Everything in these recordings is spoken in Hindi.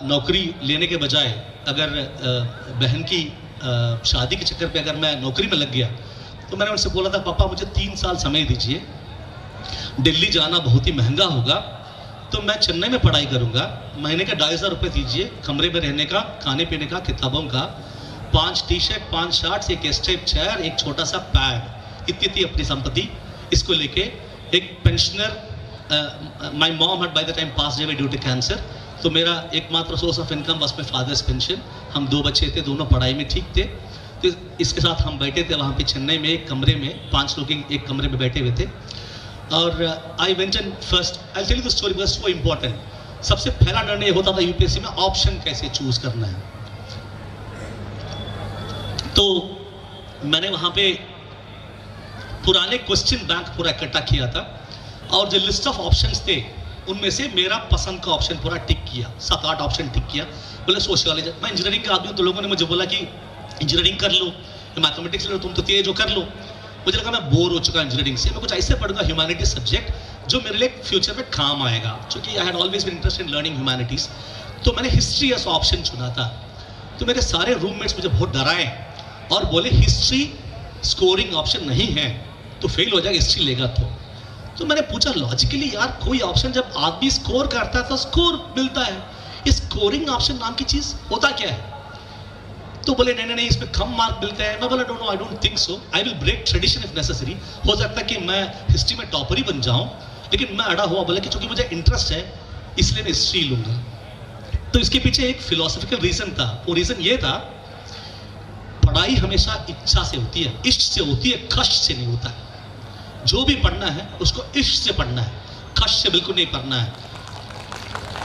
नौकरी लेने के बजाय अगर बहन की शादी के चक्कर पे अगर मैं नौकरी में लग गया, तो मैंने उनसे बोला था पापा मुझे 3 साल समय दीजिए, दिल्ली जाना बहुत ही महंगा होगा, तो मैं चेन्नई में पढ़ाई करूंगा, महीने का 2,500 रुपये दीजिए, कमरे में रहने का, खाने पीने का, किताबों का, 5 टी-शर्ट, 5 शर्ट्स, एक स्टेप चेयर, एक छोटा सा पैड, इतनी थी अपनी संपत्ति। इसको लेके एक pensioner, my mom had by the time passed away due to cancer, तो मेरा एकमात्र source of income was my father's pension. हम 2 बच्चे थे, दोनों पढ़ाई में ठीक थे, तो इसके साथ हम बैठे थे वहाँ पे चेन्नई में एक कमरे में, 5 लोग एक कमरे में बैठे हुए थे। और I went in first, I tell you the story because so important. सबसे पहला निर्णय होता था यूपीएससी में ऑप्शन कैसे चूज करना है। तो मैंने वहाँ पे पुराने क्वेश्चन बैंक पूरा इकट्ठा किया था, और जो लिस्ट ऑफ ऑप्शंस थे उनमें से मेरा पसंद का ऑप्शन पूरा टिक किया, 7-8 ऑप्शन टिक किया। बोले सोशियोलॉजी, मैं इंजीनियरिंग का आदमी हूँ, तो लोगों ने मुझे बोला कि इंजीनियरिंग कर लो, मैथमेटिक्स ले लो, तुम तो तेज हो, कर लो। मुझे लगा मैं बोर हो चुका इंजीनियरिंग से, मैं कुछ ऐसे पढ़ूंगा ह्यूमैनिटीज सब्जेक्ट जो मेरे लिए फ्यूचर में काम आएगा, क्योंकि I had always been interested in learning humanities. तो मैंने हिस्ट्री एज ऑप्शन चुना था। तो मेरे सारे रूममेट्स मुझे बहुत डराए और बोले हिस्ट्री स्कोरिंग ऑप्शन नहीं है, तो फेल हो जाएगा हिस्ट्री लेगा तो मैंने पूछा लॉजिकली यार, कोई ऑप्शन जब आदमी स्कोर करता है तो स्कोर मिलता है, इस स्कोरिंग ऑप्शन नाम की चीज होता क्या है? तो बोले नहीं इसमें कम मार्क मिलते हैं। मैं बोला don't know, I don't think so, I will break tradition if necessary. हो सकता है कि मैं हिस्ट्री में टॉपर ही बन जाऊं, लेकिन मैं अड़ा हुआ बोला कि चूंकि मुझे इंटरेस्ट है इसलिए मैं हिस्ट्री लूंगा। तो इसके पीछे एक फिलोसॉफिकल रीजन था। वो रीजन ये था, पढ़ाई हमेशा इच्छा से होती है, इष्ट से होती है, कष्ट से नहीं होता है। जो भी पढ़ना है उसको इष्ट से पढ़ना है, कष्ट से बिल्कुल नहीं पढ़ना है।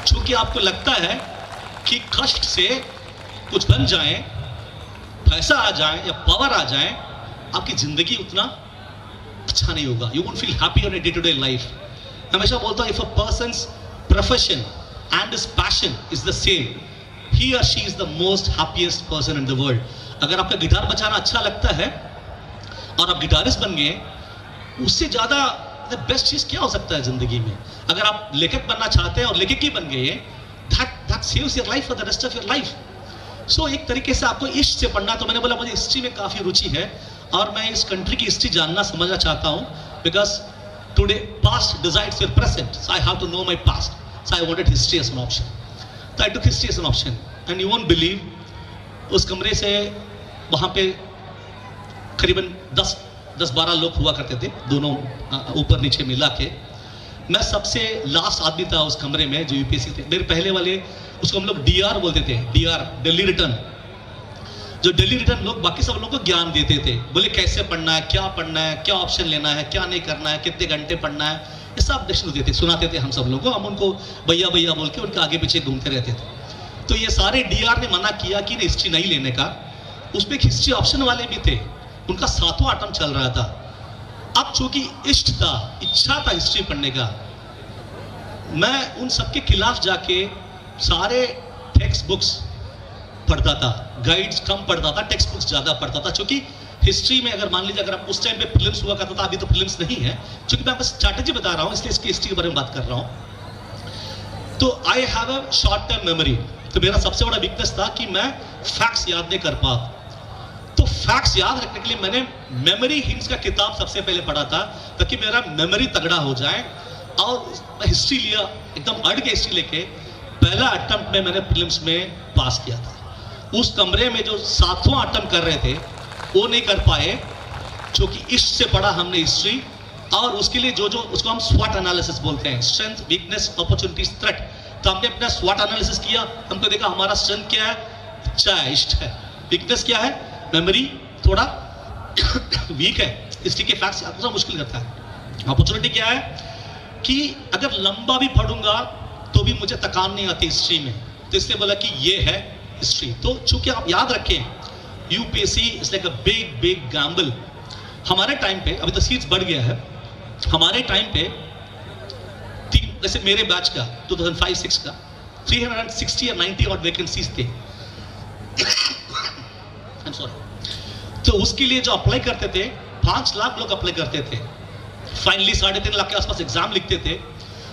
क्योंकि आपको लगता है कि कष्ट से कुछ बन जाए, पैसा आ जाए या पावर आ जाए, आपकी जिंदगी उतना अच्छा नहीं होगा, you won't feel happy on a day to day life. हमेशा बोलता हूं, if a person's profession and his passion is the same, he और she is the most happiest person in the world. अगर आपका गिटार बजाना अच्छा लगता है और आप गिटारिस्ट बन गए, उससे ज्यादा बेस्ट चीज क्या हो सकता है जिंदगी में? अगर आप लेखक बनना चाहते हैं और लेखक ही बन गए, that saves your life for the rest of your life. So एक तरीके से आपको इश्क से पढ़ना। तो मैंने बोला मुझे हिस्ट्री में काफी रुचि है और मैं इस कंट्री की हिस्ट्री जानना समझना चाहता हूं, because today past decides your present, so I have to know my past, so I wanted history as an option. तो I took history as an option and you won't believe, उस कमरे से वहां पे करीबन 10-12 लोग हुआ करते थे, दोनों ऊपर नीचे मिला के। मैं सबसे लास्ट आदमी था उस कमरे में जो यूपीएससी थे। मेरे पहले वाले, उसको हम लोग डीआर बोलते थे, डीआर दिल्ली रिटर्न। जो दिल्ली रिटर्न लोग बाकी सब लोगों को ज्ञान देते थे, बोले कैसे पढ़ना है, क्या ऑप्शन लेना है, क्या नहीं करना है, कितने घंटे पढ़ना है, ये सब डिक्शन देते, सुनाते थे हम सब लोग को। हम उनको भैया भैया बोल के उनके आगे पीछे घूमते रहते थे। तो ये सारे डीआर ने मना किया कि हिस्ट्री नहीं लेने का। उसमें हिस्ट्री ऑप्शन वाले भी थे, उनका 7वां अटेम्प्ट चल रहा था। अब चूंकि इष्ट था, इच्छा था हिस्ट्री पढ़ने का, मैं उन सबके खिलाफ जाके सारे टेक्स्ट बुक्स पढ़ता था, गाइड्स कम पढ़ता था, टेक्स्ट बुक्स ज्यादा पढ़ता था। क्योंकि हिस्ट्री में अगर मान लीजिए, अगर आप उस टाइम पे फिल्म्स हुआ करता था, अभी तो फिल्म्स नहीं है, क्योंकि मैं आपको स्ट्रैटेजी बता रहा हूं, इसलिए इसकी हिस्ट्री के बारे में बात कर रहा हूं। तो I have a short term memory. तो मेरा सबसे बड़ा वीकनेस था कि मैं फैक्ट्स याद नहीं कर पाता। तो फैक्ट्स याद रखने के लिए मैंने मेमोरी हिंट्स का किताब सबसे पहले पढ़ा था, ताकि मेरा मेमोरी तगड़ा हो जाए। और हिस्ट्री लिया, एकदम अड़ के हिस्ट्री लेके पहला अटेम्प्ट में मैंने फिल्म्स में पास किया था। उस कमरे में जो 7वां अटेम्प्ट कर रहे थे वो नहीं कर पाए, क्योंकि इश्क से पढ़ा हमने हिस्ट्री। और उसके लिए जो उसको हम स्वॉट एनालिसिस बोलते हैं, स्ट्रेंथ, वीकनेस, अपॉर्चुनिटीज, थ्रेट। तो हमने अपना स्वॉट एनालिसिस किया, हमको देखा हमारा स्ट्रेंथ क्या है, अच्छा है, इष्ट है। वीकनेस क्या है, मेमोरी थोड़ा वीक है, इसलिए के फैक्ट्स थोड़ा मुश्किल करता है। अपॉर्चुनिटी क्या है कि अगर लंबा भी पढ़ूंगा तो भी मुझे थकान नहीं आती हिस्ट्री में, तो इसलिए बोला कि ये है हिस्ट्री। तो चूंकि आप याद रखें, UPSC is like a big Gamble. हमारे टाइम पे, अभी तो सीट्स बढ़ गया है, हमारे टाइम पे जैसे मेरे बैच का 2005-06 का 360 या 90 ऑड वैकेंसीज थे। तो उसके लिए जो अप्लाई करते थे, 5 लाख लोग अप्लाई करते थे। फाइनली 3.5 लाख के आसपास एग्जाम लिखते थे।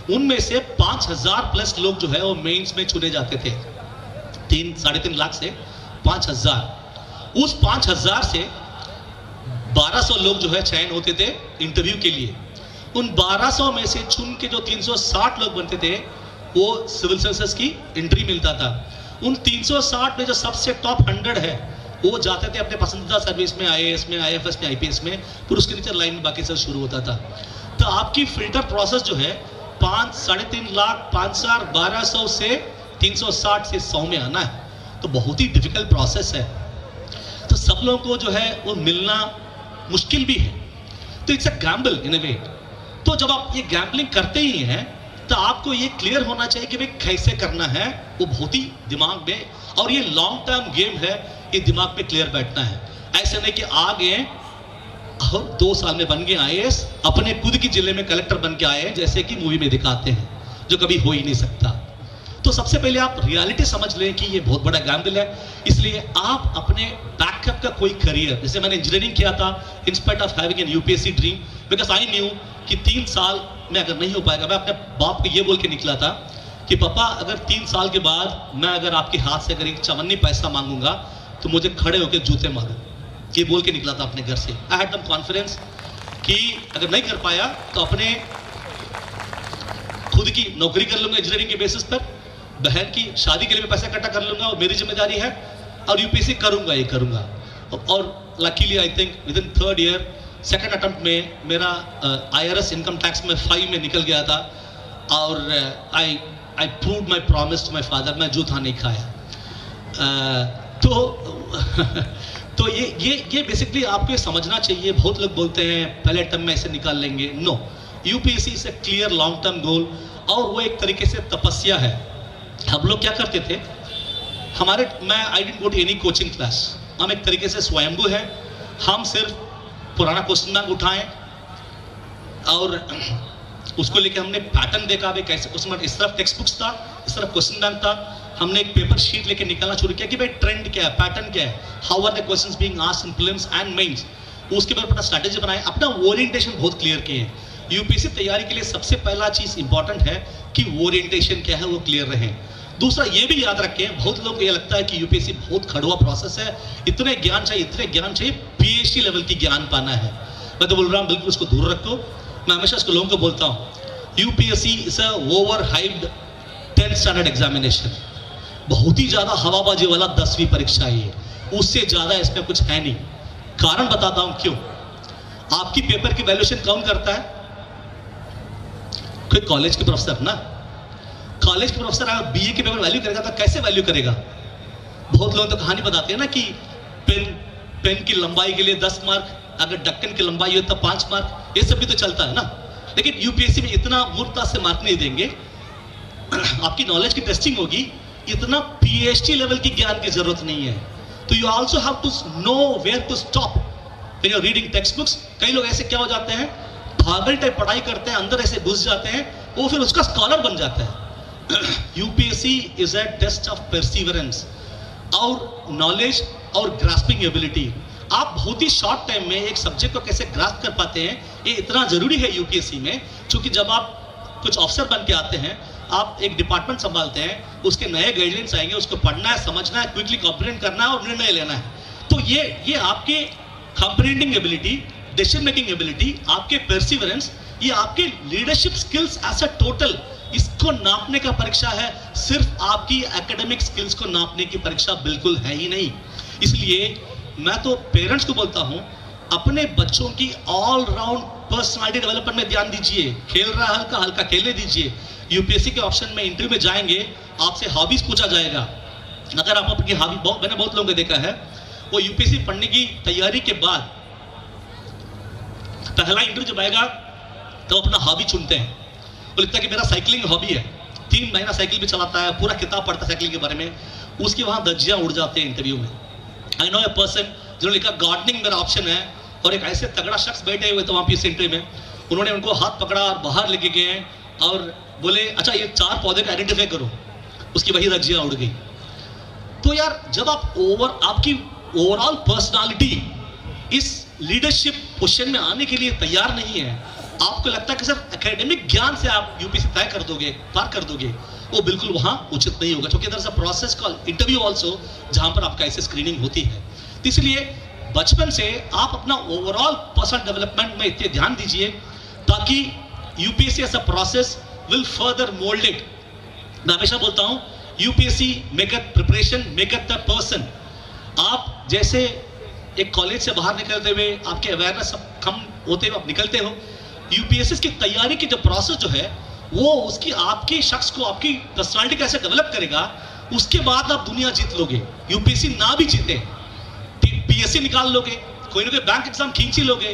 उनमें से 5000 प्लस लोग जो है वो मेंस में चुने जाते थे। 3-3.5 लाख से 5000, उस 5000 से 1200 लोग जो है चयन होते थे इंटरव्यू के लिए। उन 1200 में से चुन के जो 360 लोग बनते थे वो सिविल सर्विसेज की एंट्री मिलता था। उन 360 में जो सबसे टॉप 100 है वो जाते थे अपने पसंदीदा सर्विस में, आईएएस में, आईएफएस में, आईपीएस में, फिर उसके नीचे लाइन में बाकी सब शुरू होता था। तो आपकी फिल्टर प्रोसेस जो है 5-3.5 लाख 5,1200 से 360 से 100 में आना है, तो बहुत ही डिफिकल्ट प्रोसेस है। तो सब लोगों को जो है वो मिलना मुश्किल भी है, तो इट्स अ गैम्बल इन अ वे। तो जब आप ये गैम्बलिंग करते ही हैं तो आपको ये क्लियर होना चाहिए कि भाई कैसे करना है, वो बहुत ही दिमाग में, और ये लॉन्ग टर्म गेम है, ये दिमाग पे क्लियर बैठना है। ऐसे नहीं कि आ गए और 2 साल में बन गए आईएएस, अपने खुद की जिले में कलेक्टर बन के आए जैसे कि मूवी में दिखाते हैं, जो कभी हो ही नहीं सकता। तो सबसे पहले आप रियलिटी समझ लें कि ये बहुत बड़ा गैम्बल है। इसलिए आप अपने बैकअप का कोई करियर, जैसे मैंने इंजीनियरिंग किया था in spite of having an UPSC dream, because I knew कि 3 साल में अगर नहीं हो पाएगा, मैं अपने बाप को ये बोल के निकला था कि पापा अगर 3 साल के बाद मैं अगर आपके हाथ से अगर एक चवन्नी पैसा मांगूंगा तो मुझे खड़े होकर जूते मारो, ये बोल के निकला था अपने घर से। आई हैड दैट कॉन्फिडेंस कि अगर नहीं कर पाया तो अपने खुद की नौकरी कर लूंगा इंजीनियरिंग के बेसिस पर, बहन की शादी के लिए पैसा इकट्ठा कर लूंगा, वो मेरी जिम्मेदारी है, और यूपीएससी करूंगा ही करूंगा। और luckily I think with in 3rd year 2nd attempt में मेरा IRS इनकम टैक्स में 5 में निकल गया था, और I proved my promise to my father, मैं जूठा नहीं खाया। तो ये बेसिकली आपको ये समझना चाहिए। बहुत लोग बोलते हैं पहले अटेम्प्ट में ऐसे निकाल लेंगे, no, UPSC is a clear long term goal, और वो एक तरीके से तपस्या है। हम लोग क्या करते थे, I didn't go to any coaching class, हम एक तरीके से स्वयंभू है। हम सिर्फ पुराना क्वेश्चन बैंक उठाएं और उसको लेके हमने पैटर्न देखा, भाई कैसे उसमें इस तरफ टेक्स्ट बुक्स था, इस तरफ क्वेश्चन बैंक था, हमने एक पेपर शीट लेके निकालना शुरू किया कि भाई ट्रेंड क्या है, पैटर्न क्या है, how are the questions being asked in prelims and mains. उसके बाद अपना स्ट्रैटेजी बनाए, अपना ओरिएंटेशन बहुत क्लियर किए। यूपीएससी तैयारी के लिए सबसे पहला चीज इंपॉर्टेंट है कि ओरिएंटेशन क्या है वो क्लियर रहे। दूसरा ये भी याद रखें, बहुत लोग ये लगता है कि यूपीएससी बहुत खड़ुआ प्रोसेस है, इतने ज्ञान चाहिए, पीएचडी लेवल की ज्ञान पाना है। मैं तो बोल रहा हूँ बिल्कुल उसको दूर रखो। मैं हमेशा इसको लोगों को बोलता हूँ, UPSC is a over hyped 10th standard examination, बहुत ही ज्यादा हवाबाजी वाला 10वीं परीक्षा है ये, उससे ज्यादा इसमें कुछ है नहीं। कारण बताता हूं क्यों। आपकी पेपर की वैल्यूएशन कौन करता है? कोई कॉलेज के प्रोफेसर ना। कॉलेज के प्रोफेसर अगर बीए के पेपर वैल्यू करेगा तो कैसे वैल्यू करेगा? बहुत लोग तो कहानी बताते हैं ना कि पेन की लंबाई के लिए 10 मार्क, अगर ढक्कन की लंबाई हो तो 5 मार्क, ये सब भी तो चलता है ना। लेकिन यूपीएससी में इतना मूर्खता से मार्क नहीं देंगे। आपकी नॉलेज की टेस्टिंग होगी, इतना पीएचडी लेवल की ज्ञान की जरूरत नहीं है। तो you also have to know where to stop when you are reading textbooks. कई लोग ऐसे क्या हो जाते हैं, पागल टाइप पढ़ाई करते हैं, अंदर ऐसे घुस जाते हैं, वो फिर उसका स्कॉलर बन जाता है। UPSC is a test of perseverance और नॉलेज और ग्रास्पिंग एबिलिटी। आप बहुत ही शॉर्ट टाइम में एक सब्जेक्ट को कैसे ग्रास्प कर पाते हैं, ये इतना जरूरी है यूपीएससी में। क्योंकि जब आप कुछ ऑफिसर बन के आते हैं, आप एक डिपार्टमेंट संभालते हैं, उसके नए गाइडलाइंस आएंगे, उसको पढ़ना है, समझना है, क्विकली कॉम्प्रिहेंड करना है और निर्णय लेना है। तो ये आपके comprehending ability, decision making ability, आपके परसिवरेंस, ये आपके leadership skills as a total, इसको नापने का परीक्षा है। सिर्फ आपकी एकेडमिक स्किल्स को नापने की परीक्षा बिल्कुल है ही नहीं। इसलिए मैं तो पेरेंट्स को बोलता हूं, अपने बच्चों की ऑल राउंड पर्सनालिटी डेवलपमेंट में ध्यान दीजिए। खेल रहा है हल्का हल्का खेलने दीजिए। यूपीएससी के ऑप्शन में इंटरव्यू में जाएंगे, आपसे हॉबीज पूछा जाएगा। अगर आप अपनी हॉबी, मैंने बहुत लोगों को देखा है, वो यूपीएससी पढ़ने की तैयारी के बाद पहला इंटरव्यू जब आएगा तो अपना हॉबी चुनते हैं। वो लिखता है कि मेरा साइकिलिंग हॉबी है, 3 महीना साइकिल भी चलाता है, पूरा किताब पढ़ता है साइकिलिंग के बारे में। उसके वहां धज्जियां उड़ जाते हैं इंटरव्यू में। आई नो ए पर्सन जिन्होंने लिखा गार्डनिंग मेरा ऑप्शन है, और एक ऐसे तगड़ा शख्स बैठे हुए थे वहां पीस इंटरव्यू में, उन्होंने उनको हाथ पकड़ा और बाहर लेके गए और बोले अच्छा ये 4 पौधे को आइडेंटिफाई करो, उसकी वही धज्जियां उड़ गई। तो यार जब आप आपकी ओवरऑल पर्सनालिटी इस लीडरशिप पोजीशन में आने के लिए तैयार नहीं है, आपको लगता है कि सिर्फ एकेडमिक ज्ञान से आप यूपीएससी तय कर दोगे, पार कर दोगे, वो बिल्कुल वहां उचित नहीं होगा, क्योंकि there's a process called interview also, जहां पर आपका ऐसे स्क्रीनिंग होती है। तो इसलिए बचपन से आप अपना ओवरऑल पर्सनल डेवलपमेंट में इतने ध्यान दीजिए ताकि UPSC as a process will further mould it. मैं हमेशा बोलता हूं UPSC make up preparation make up the person. आप जैसे एक कॉलेज से बाहर निकलते हुए आपके अवेयरनेस कम होते हुए आप निकलते हो, यूपीएससी की तैयारी की जो प्रोसेस जो है वो उसकी आपके शख्स को, आपकी पर्सनालिटी कैसे डेवलप करेगा, उसके बाद आप दुनिया जीत लोगे। यूपीएससी ना भी जीते, पीएससी निकाल लोगे, कोई ना कोई बैंक एग्जाम खींच ही लोगे,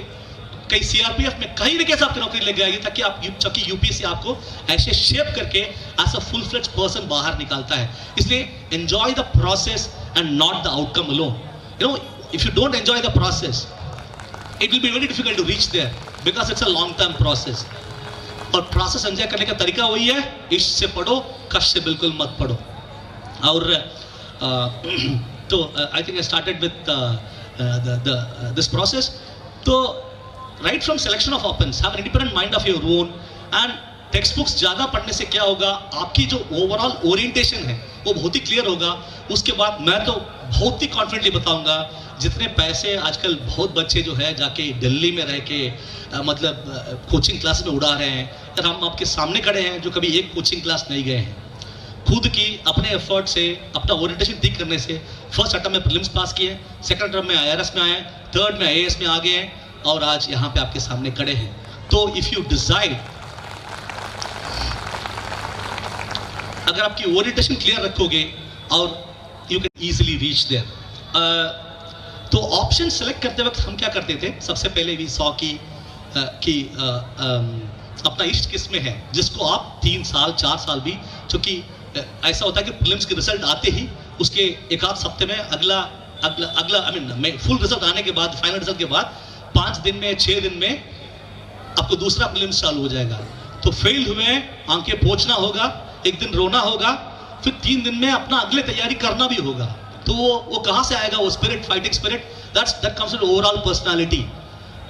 कहीं सीआरपीएफ में कहीं ना कैसे आपकी नौकरी लग जाएगी, ताकि आप ताकि यूपीएससी आपको ऐसे शेप करके as a full fledged person बाहर निकालता है। इसलिए enjoy the process and not the outcome alone. You know, if you don't enjoy the process it will be very difficult to reach there, because it's a long term process. और प्रोसेस एंजॉय करने का तरीका वही है, इश्क से पढ़ो, कष्ट से बिल्कुल मत पढ़ो। और तो I think I started with this process. तो right from selection of options, have an independent mind of your own, and text books ज़्यादा पढ़ने से क्या होगा, आपकी जो ओवरऑल ओरिएंटेशन है वो बहुत ही क्लियर होगा। उसके बाद मैं तो बहुत ही कॉन्फिडेंटली बताऊंगा, जितने पैसे आजकल बहुत बच्चे जो है जाके दिल्ली में रह के मतलब कोचिंग क्लास में उड़ा रहे हैं, यार हम आपके सामने खड़े हैं जो कभी एक कोचिंग क्लास नहीं गए हैं, खुद की अपने एफर्ट से अपना ओरिएंटेशन ठीक करने से फर्स्ट अटेम्प्ट में प्रीलिम्स पास किए, सेकंड अटेम्प्ट में आईआरएस में आए, थर्ड में आईएएस में आ गए हैं, और आज यहाँ पे आपके सामने खड़े हैं। तो इफ यू डिसाइड, अगर आपकी ओरिएंटेशन क्लियर रखोगे और you can easily reach there. तो ऑप्शन सेलेक्ट करते वक्त हम क्या करते थे, सबसे पहले भी सौ की अपना इष्ट किस में है, जिसको आप 3 साल 4 साल भी, क्योंकि ऐसा होता है कि प्रीलिम्स के रिजल्ट आते ही उसके एक आध हफ्ते में अगला आई मीन फुल रिजल्ट आने के बाद, फाइनल रिजल्ट के बाद 5 दिन में 6 दिन में आपको दूसरा प्रीलिम्स चालू हो जाएगा। तो फेल हुए आंखें पोंछना होगा, एक दिन रोना होगा, फिर 3 दिन में अपना अगले तैयारी करना भी होगा। तो वो कहां से आएगा, वो spirit, fighting spirit, that comes with overall personality.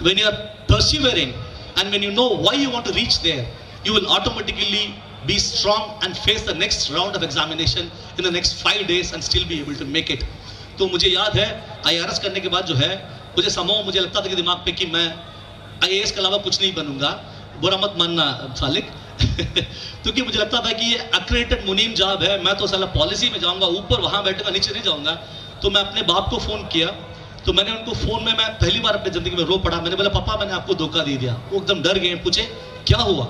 When you are persevering and when you know why you want to reach there, you will automatically be strong and face the next round of examination in the next 5 days and still be able to make it. तो मुझे याद है आईआरएस करने के बाद जो है मुझे लगता था कि दिमाग पे कि मैं आईएएस के अलावा कुछ नहीं बनूंगा, बुरा मत मानना सालिक क्योंकि मुझे लगता था कि ये अक्रेडिटेड मुनीम जॉब है, मैं तो साला पॉलिसी में जाऊंगा, ऊपर वहां बैठूंगा, नीचे नहीं जाऊंगा। तो मैं अपने बाप को फोन किया, तो मैंने उनको फोन में, मैं पहली बार अपनी जिंदगी में रो पड़ा, मैंने बोला पापा मैंने आपको धोखा दे दिया। वो एकदम डर गए, पूछे क्या हुआ,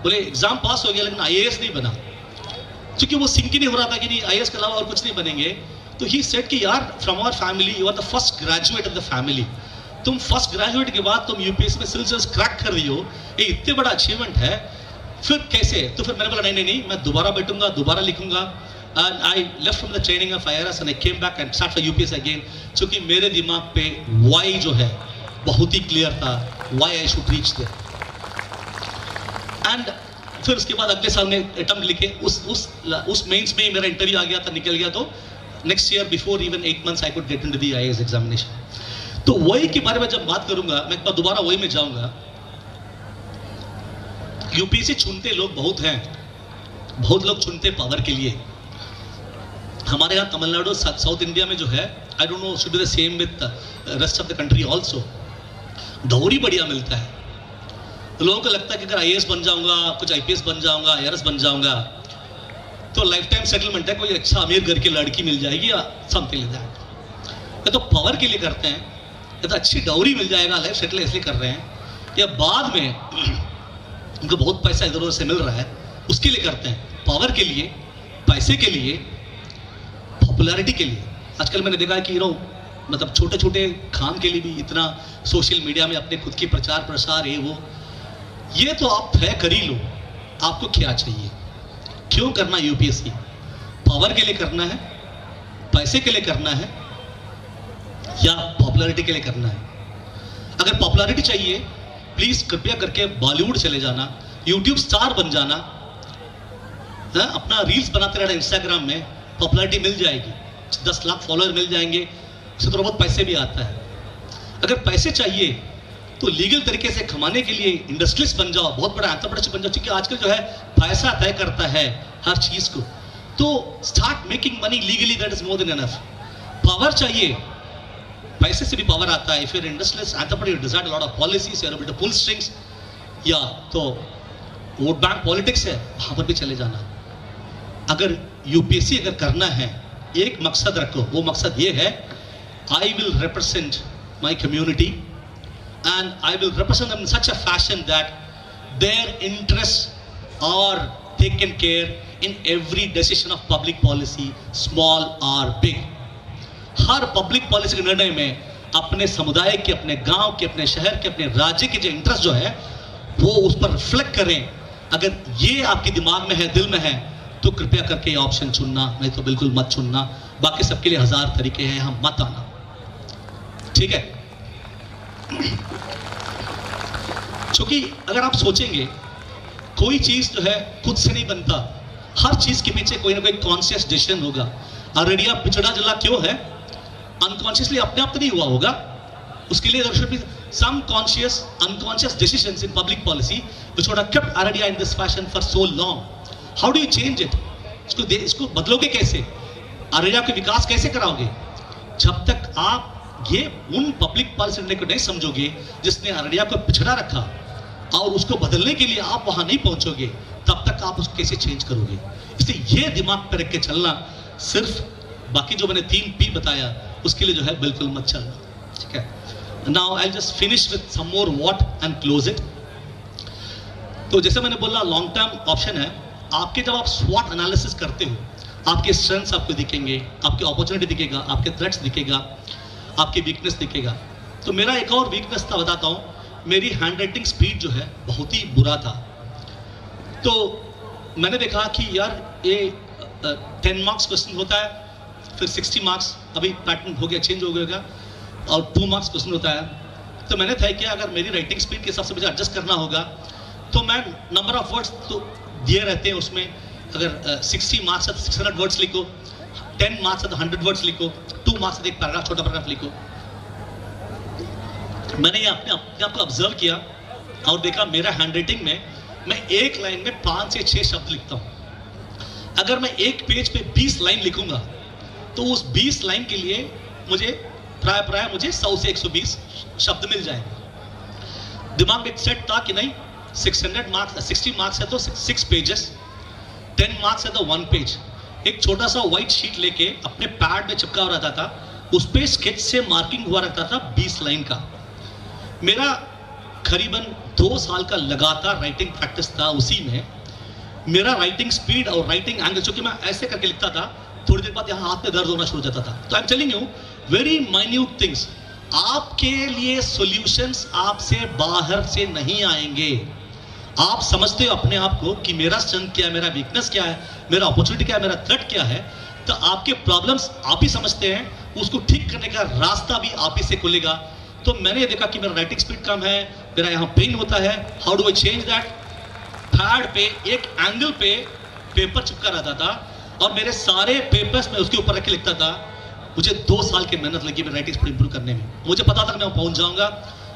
बोले एग्जाम पास हो गया लेकिन आईएएस नहीं बना, क्योंकि वो सिंक ही नहीं हो रहा था कि नहीं आईएएस के अलावा और कुछ नहीं बनेंगे। तो ही सेड कि यार from our family you are the first graduate of the family, तुम फर्स्ट ग्रेजुएट के बाद तुम यूपीएससी में सिलसिला क्रैक कर रही हो, ये इतने बड़ा अचीवमेंट है, फिर कैसे? तो फिर मैंने बोला नहीं मैं दोबारा बैठूंगा, दोबारा लिखूंगा। And I left from the training of IRS and I came back and start for UPSC again, क्योंकि मेरे दिमाग पे why जो है बहुत ही क्लियर था, why I should reach there. And फिर उसके बाद अगले साल में अटेम्प्ट लिखे, उस मेंस में मेरा इंटरव्यू आ गया था, निकल गया। तो next year before even 8 months I could get into the IAS examination. तो वही के बारे में जब बात करूंगा, मैं एक बार दोबारा वही में जाऊंगा। यूपीएससी चुनते लोग बहुत हैं, बहुत लोग चुनते पावर के लिए। हमारे यहाँ तमिलनाडु साउथ इंडिया में जो है, I don't know should be the same with rest of the country also, दौरी बढ़िया मिलता है। तो लोगों को लगता है कि अगर आईएएस बन जाऊंगा, कुछ आईपीएस बन जाऊंगा, आईआरएस बन जाऊंगा तो लाइफ टाइम सेटलमेंट है, कोई अच्छा अमीर घर की लड़की मिल जाएगी या समथिंग ले जाएगा। या तो पावर के लिए करते हैं, या तो अच्छी डाउरी मिल जाएगा, लाइफ सेटल इसलिए कर रहे हैं, या बाद में उनको बहुत पैसा इधर उधर से मिल रहा है उसके लिए करते हैं। पावर के लिए, पैसे के लिए, पॉपुलैरिटी के लिए। आजकल मैंने देखा है कि मतलब छोटे छोटे काम के लिए भी इतना सोशल मीडिया में अपने खुद की प्रचार प्रसार है वो, ये तो आप तय कर ही लो आपको क्या चाहिए, क्यों करना यूपीएससी। पावर के लिए करना है, पैसे के लिए करना है, या पॉपुलैरिटी के लिए करना है? अगर पॉपुलैरिटी चाहिए प्लीज कृपया करके बॉलीवुड चले जाना, यूट्यूब स्टार बन जाना, अपना रील्स बनाते रहना इंस्टाग्राम में, पॉपुलैरिटी मिल जाएगी, 10 लाख फॉलोअर मिल जाएंगे, उससे थोड़ा बहुत पैसे भी आता है। अगर पैसे चाहिए तो लीगल तरीके से कमाने के लिए इंडस्ट्रियलिस्ट बन जाओ, बहुत बड़ा एंटरप्रेन्योर बन जाओ, क्योंकि आजकल जो है पैसा तय करता है हर चीज को। तो start making money legally, that is more than enough. Power चाहिए, पैसे से भी पावर आता है। If you are industrialist entrepreneur, you desire a lot of policies, you are able to pull strings, या तो वोट बैंक पॉलिटिक्स है, वहां पर भी चले जाना। अगर यूपीएससी अगर करना है, एक मकसद रखो, वो मकसद ये है, I will represent my community and I will represent them in such a fashion that their interest are taken care in every decision of public policy, small और बिग। हर पब्लिक पॉलिसी के निर्णय में अपने समुदाय के, अपने गांव के, अपने शहर के, अपने राज्य के जो इंटरेस्ट जो है वो उस पर रिफ्लेक्ट करें। अगर ये आपके दिमाग में है, दिल में है, तो कृपया करके ये ऑप्शन चुनना, नहीं तो बिल्कुल मत चुनना। बाकी सबके लिए हजार तरीके हैं, हम मत आना, ठीक है। क्योंकि अगर आप सोचेंगे, कोई चीज जो है खुद से नहीं बनता, हर चीज के पीछे कोई ना कोई कॉन्शियस डिसीजन होगा। अररिया पिछड़ा जिला क्यों है? अनकॉन्शियसली, अपने आप तो नहीं हुआ होगा, उसके लिए there should be some conscious unconscious decisions in public policy which would have kept Aradia in this fashion for so long. How do you change it? इसको बदलोगे कैसे? अररिया के विकास कैसे कराओगे? जब तक आप ये उन पब्लिक पॉलिसी निर्णय को नहीं समझोगे जिसने अररिया को पिछड़ा रखा और उसको बदलने के लिए आप वहां नहीं पहुंचोगे, तब तक आप उसको कैसे चेंज करोगे? इसलिए ये दिमाग पर रख के चलना, सिर्फ बाकी जो मैंने 3 P बताया उसके लिए जो है बिल्कुल मत चलना, ठीक है। Now I'll just finish with some more what and close it. तो जैसे मैंने बोला, लॉन्ग टर्म ऑप्शन है। आपके जब आप SWOT एनालिसिस करते हो, आपके स्ट्रेंथ्स आपको दिखेंगे, आपके अपॉर्चुनिटी दिखेगा, आपके थ्रेट्स दिखेगा, आपकी वीकनेस दिखेगा। तो मेरा एक और वीकनेस था, बताता हूँ। मेरी हैंड राइटिंग स्पीड जो है बहुत ही बुरा था। तो मैंने देखा कि यार ये 10 मार्क्स क्वेश्चन होता है, फिर 60 मार्क्स, अभी पैटर्न हो गया, चेंज हो गया, और 2 मार्क्स क्वेश्चन होता है। तो मैंने तय किया, अगर मेरी राइटिंग स्पीड के हिसाब से मुझे एडजस्ट करना होगा, तो मैं नंबर ऑफ वर्ड्स तो दिए रहते हैं उसमें, अगर 60 मार्क्स है तो 600 वर्ड्स लिखो, 10 मार्क्स है तो 100 वर्ड्स लिखो, 2 मार्क्स है तो एक पैराग्राफ, छोटा पैराग्राफ लिखो। मैंने ये अपने आप को ऑब्जर्व किया और देखा, मेरा हैंड राइटिंग में मैं एक लाइन में 5 से 6 शब्द लिखता हूँ। अगर मैं एक पेज पे 20 लाइन लिखूंगा, तो उस 20 लाइन के लिए मुझे प्राय मुझे 100 से 120 शब्द मिल जाएंगे। दिमाग में एक सेट था कि नहीं, 600 मार्क्स, 60 मार्क्स है तो 6 पेजेस, 10 मार्क्स है तो 1 पेज। एक छोटा सा व्हाइट शीट लेके अपने पैड में चिपका हुआ रहता था, उस पे स्केच से मार्किंग हुआ रहता था 20 लाइन का। मेरा करीबन 2 साल का लगातार राइटिंग प्रैक्टिस था। उसी में मेरा राइटिंग स्पीड और राइटिंग एंगल, क्योंकि मैं ऐसे करके लिखता था, थोड़ी देर बाद यहाँ हाथ में दर्द होना शुरू हो जाता था। तो I am telling you very minute things. आपके लिए सॉल्यूशंस आपसे बाहर से नहीं आएंगे। आप समझते हो अपने आप को कि मेरा स्ट्रेंथ क्या है, मेरा वीकनेस क्या है, मेरा अपॉर्चुनिटी क्या है, मेरा थ्रेट क्या है, तो आपके प्रॉब्लम्स आप ही समझते हैं, उसको ठीक करने का रास्ता भी आप ही से खुलेगा। तो मैंने देखा कि मेरा राइटिंग स्पीड कम है, मेरा यहाँ पेन होता है, how do I change that? Pad पे एक एंगल पे पेपर चिपका रहता था और मेरे सारे पेपर्स में उसके ऊपर रख के लिखता था। मुझे 2 साल की मेहनत लगी मेरी राइटिंग स्पीड इंप्रूव करने में। मुझे पता था कि मैं पहुंच जाऊंगा,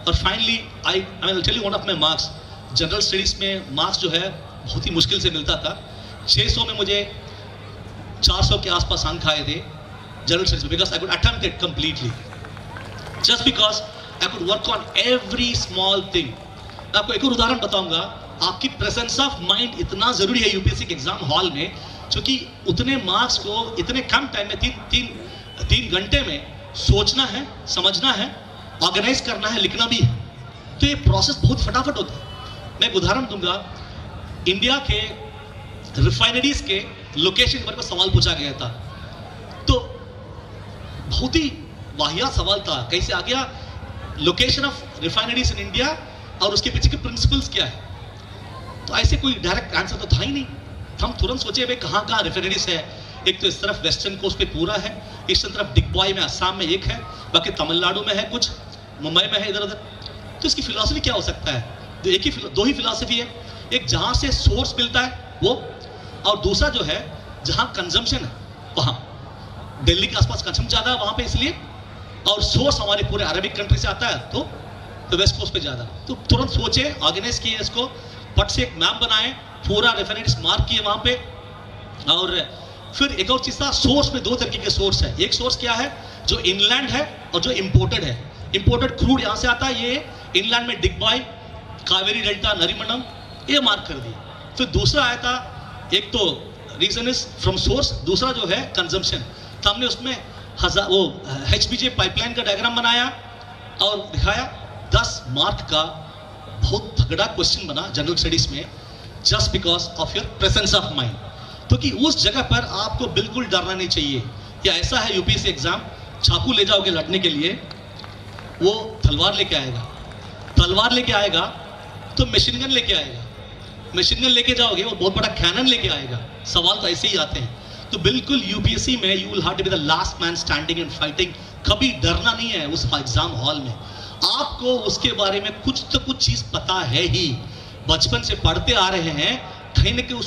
और finally I will tell you one of my marks. General studies में मार्क्स जो है बहुत ही मुश्किल से मिलता था। 600 में मुझे 400 के आसपास अंक आए थे जनरल स्टडीज में, because I could attempt it completely, just because I could work on every small thing. मैं आपको एक और उदाहरण बताऊंगा। आपकी प्रेजेंस ऑफ माइंड इतना जरूरी है यूपीएससी के एग्जाम हॉल में, क्योंकि उतने मार्क्स को इतने कम टाइम में, 3 घंटे में सोचना है, समझना है, ऑर्गेनाइज करना है, लिखना भी है। तो ये प्रोसेस बहुत फटाफट होता है। मैं एक उदाहरण दूंगा। इंडिया के रिफाइनरीज के लोकेशन के बारे में सवाल पूछा गया था, तो बहुत ही वाहियात सवाल था। कैसे आ गया? Location of refineries in India और उसके पीछे के प्रिंसिपल्स क्या है। तो ऐसे कोई डायरेक्ट आंसर तो था ही नहीं। हम तुरंत सोचे भाई कहाँ कहाँ रिफाइनरीज है। एक तो इस तरफ वेस्टर्न कोस्ट पे पूरा है, इस तरफ डिगबॉय में असम में एक है, बाकी तमिलनाडु में है, कुछ मुंबई में है, इधर उधर। तो इसकी फिलॉसफी क्या हो सकता है? तो दो ही फिलॉसफी है। एक जहां से सोर्स मिलता है वो, और दूसरा जो है जहां कंजम्पशन है वहां। दिल्ली के आसपास कंजम्पशन ज्यादा है वहां पे इसलिए, और सोर्स हमारे पूरे अरबिक कंट्री से आता है तो तो वेस्ट कोस्ट पे ज़्यादा। तो तुरंत सोचे, ऑर्गेनाइज किए इसको, पट से एक मैप बनाए, पूरा रेफरेंस मार्क किए वहाँ पे। और फिर एक और चीज़ था, सोर्स में दो तरीके के सोर्स है। एक सोर्स क्या है, जो इनलैंड है और जो इम्पोर्टेड है। इम्पोर्टेड क्रूड यहाँ से आता है, ये इनलैंड में डिगबॉय, कावेरी डेल्टा, नरीमंडम, ये मार्क कर दिए। फिर दूसरा आया था, एक तो रीजन इज फ्रॉम सोर्स, दूसरा जो है कंजम्पशन। तो हमने उसमें HBJ पाइपलाइन का डायग्राम बनाया और दिखाया। 10 मार्क का बहुत तगड़ा क्वेश्चन बना जनरल स्टडीज में, just because of your presence of mind. तो कि उस जगह पर आपको बिल्कुल डरना नहीं चाहिए। या ऐसा है यूपीएससी एग्जाम, चाकू ले जाओगे लड़ने के लिए, वो तलवार लेके आएगा, तलवार लेके आएगा तो मशीन गन लेके आएगा, मशीन गन लेके जाओगे वो बहुत बड़ा कैनन लेके आएगा। सवाल तो ऐसे ही आते हैं। तो बिल्कुल यूपीएससी में you will have to be the last man standing and fighting. कभी डरना नहीं है उस एग्जाम हॉल में। आपको उसके बारे में कुछ तो कुछ चीज पता है ही, बचपन से पढ़ते आ रहे हैं, कहीं ना कहीं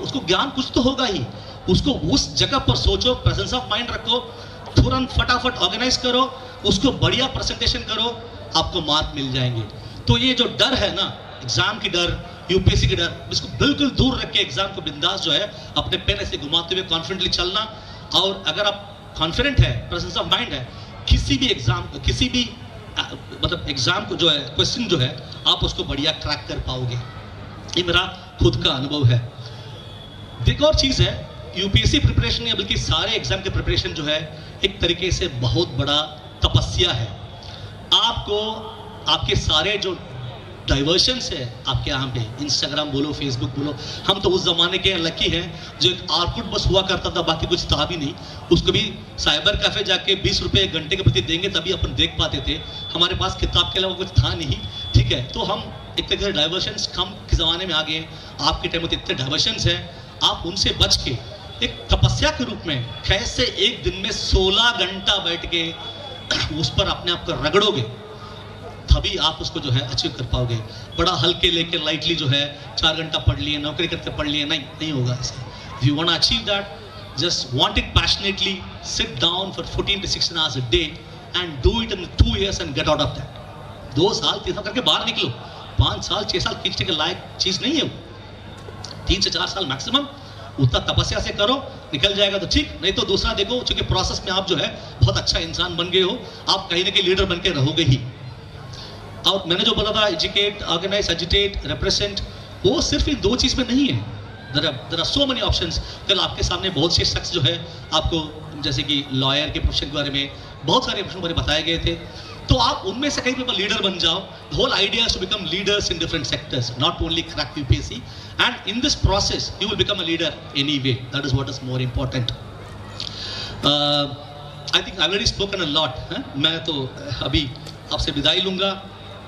उसको ज्ञान कुछ तो होगा ही। उसको उस जगह पर सोचो, प्रेजेंस ऑफ माइंड रखो, तुरंत फटाफट ऑर्गेनाइज करो, उसको बढ़िया प्रेजेंटेशन करो, आपको मार्क मिल जाएंगे। तो ये जो डर है ना, एग्जाम की डर, यूपीएससी की डर, इसको बिल्कुल दूर रख के एग्जाम को बिंदास जो है अपने पेन ऐसे घुमाते हुए कॉन्फिडेंटली चलना। और अगर आप कॉन्फिडेंट है, प्रेजेंस ऑफ माइंड है, किसी भी एग्जाम, किसी भी मतलब एग्जाम को जो है, क्वेश्चन जो है, आप उसको बढ़िया क्रैक कर पाओगे। ये मेरा खुद का अनुभव है। एक और चीज है, यूपीएससी प्रिपरेशन या बल्कि सारे एग्जाम के प्रिपरेशन जो है एक तरीके से बहुत बड़ा तपस्या है। आपको आपके सारे जो डाइवर्शंस है आपके यहाँ पे, इंस्टाग्राम बोलो, फेसबुक बोलो, हम तो उस जमाने के लकी हैं जो एक आर्कुट बस हुआ करता था, बाकी कुछ था भी नहीं। उसको भी साइबर कैफे जाके 20 रुपये एक घंटे के प्रति देंगे तभी अपन देख पाते थे। हमारे पास किताब के अलावा कुछ था नहीं, ठीक है। तो हम एक तरीके से डाइवर्शंस कम के ज़माने में आ गए। आपके टाइम में तो इतने डाइवर्शंस हैं, आप उनसे बच के एक तपस्या के रूप में कैसे एक दिन में 16 घंटा बैठ के उस पर अपने आप को रगड़ोगे, तभी आप उसको जो है अचीव कर पाओगे। बड़ा हल्के लेके लाइटली जो है 4 घंटा पढ़ लिए, नौकरी करते पढ़ लिए, नहीं होगा ऐसा। If you want to achieve that, just want it passionately, sit down for 14 to 16 hours a day and do it in 2 years and get out of that। 2 साल 3 साल करके बाहर निकलो। 5 साल 6 साल खींचने के लायक चीज नहीं है वो। 3 से 4 साल मैक्सिमम, उतना तपस्या से करो, निकल जाएगा तो ठीक, नहीं तो दूसरा देखो। चूंकि प्रोसेस में आप जो है बहुत अच्छा इंसान बन गए हो, आप कहीं ना कहीं लीडर बन के रहोगे ही। और मैंने जो बोला था, एजुकेट, ऑर्गेनाइज, एजिटेट, रिप्रेजेंट, वो सिर्फ इन 2 चीज में नहीं है। There are so many options. कल आपके सामने बहुत से शख्स जो है आपको, जैसे कि लॉयर के प्रोफेशन के बारे में, बहुत सारे प्रोफेशन बारे बताए गए थे। तो आप उनमें से कहीं पर लीडर बन जाओ। The whole idea is to become leaders in different sectors, not only crack UPSC, and in this process you will become a leader anyway. That is what is more important. I think I already spoken a lot. मैं तो अभी आपसे विदाई लूंगा।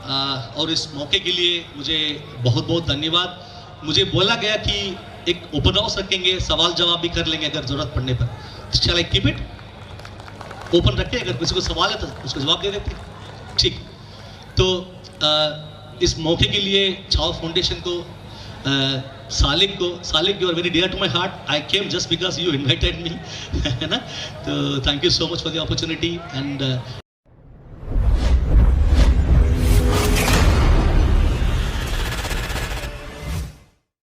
और इस मौके के लिए मुझे बहुत बहुत धन्यवाद। मुझे बोला गया कि एक ओपन हाउस रखेंगे, सवाल जवाब भी कर लेंगे अगर जरूरत पड़ने पर। शैल आई कीप इट ओपन रखें, अगर किसी को सवाल है तो उसको जवाब दे देते हैं, ठीक। तो इस मौके के लिए छाव फाउंडेशन को, Salik you are very dear to my heart. I came just because you invited me, है ना। तो thank you so much for the opportunity and